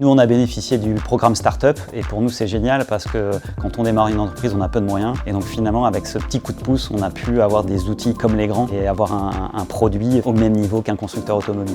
Nous, on a bénéficié du programme Startup et pour nous, c'est génial parce que quand on démarre une entreprise, on a peu de moyens. Et donc finalement, avec ce petit coup de pouce, on a pu avoir des outils comme les grands et avoir un produit au même niveau qu'un constructeur automobile.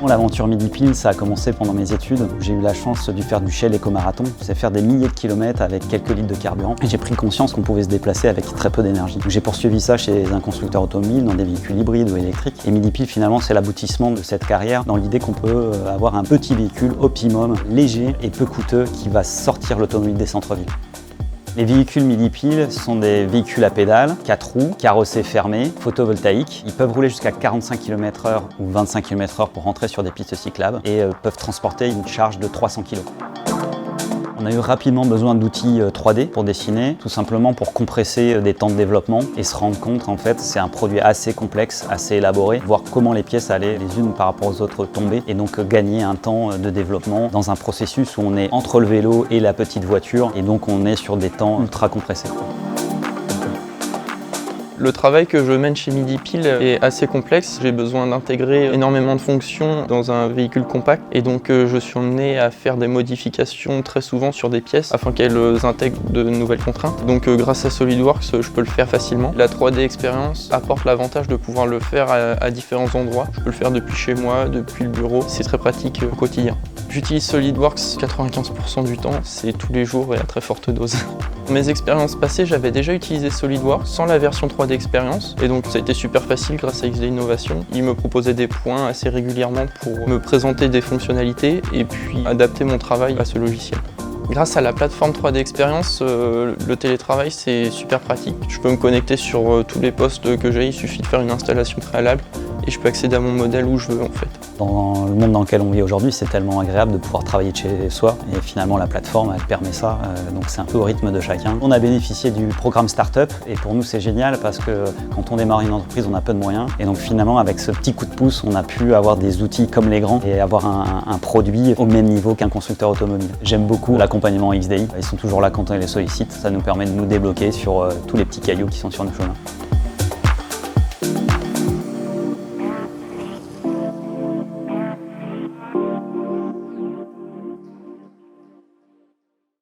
L'aventure Midi Pile, ça a commencé pendant mes études. J'ai eu la chance de faire du Shell Éco-Marathon. C'est faire des milliers de kilomètres avec quelques litres de carburant. Et j'ai pris conscience qu'on pouvait se déplacer avec très peu d'énergie. J'ai poursuivi ça chez un constructeur automobile, dans des véhicules hybrides ou électriques. Et Midi Pile, finalement, c'est l'aboutissement de cette carrière dans l'idée qu'on peut avoir un petit véhicule optimum, léger et peu coûteux qui va sortir l'automobile des centres-villes. Les véhicules Midi Pile sont des véhicules à pédales, 4 roues, carrossés fermés, photovoltaïques. Ils peuvent rouler jusqu'à 45 km/h ou 25 km/h pour rentrer sur des pistes cyclables et peuvent transporter une charge de 300 kg. On a eu rapidement besoin d'outils 3D pour dessiner, tout simplement pour compresser des temps de développement et se rendre compte en fait c'est un produit assez complexe, assez élaboré, voir comment les pièces allaient les unes par rapport aux autres tomber et donc gagner un temps de développement dans un processus où on est entre le vélo et la petite voiture et donc on est sur des temps ultra compressés. Le travail que je mène chez Midi Pile est assez complexe. J'ai besoin d'intégrer énormément de fonctions dans un véhicule compact et donc je suis amené à faire des modifications très souvent sur des pièces afin qu'elles intègrent de nouvelles contraintes. Donc grâce à SolidWorks, je peux le faire facilement. La 3D Experience apporte l'avantage de pouvoir le faire à différents endroits. Je peux le faire depuis chez moi, depuis le bureau. C'est très pratique au quotidien. J'utilise SolidWorks 95% du temps, c'est tous les jours et à très forte dose. Mes expériences passées, j'avais déjà utilisé SolidWorks sans la version 3D Experience et donc ça a été super facile grâce à XD Innovation. Ils me proposaient des points assez régulièrement pour me présenter des fonctionnalités et puis adapter mon travail à ce logiciel. Grâce à la plateforme 3D Experience, le télétravail c'est super pratique. Je peux me connecter sur tous les postes que j'ai, il suffit de faire une installation préalable et je peux accéder à mon modèle où je veux en fait. Dans le monde dans lequel on vit aujourd'hui, c'est tellement agréable de pouvoir travailler de chez soi et finalement la plateforme elle permet ça, donc c'est un peu au rythme de chacun. On a bénéficié du programme Startup et pour nous c'est génial parce que quand on démarre une entreprise, on a peu de moyens et donc finalement avec ce petit coup de pouce, on a pu avoir des outils comme les grands et avoir un produit au même niveau qu'un constructeur automobile. J'aime beaucoup l'accompagnement XDI, ils sont toujours là quand on les sollicite, ça nous permet de nous débloquer sur tous les petits cailloux qui sont sur nos chemins.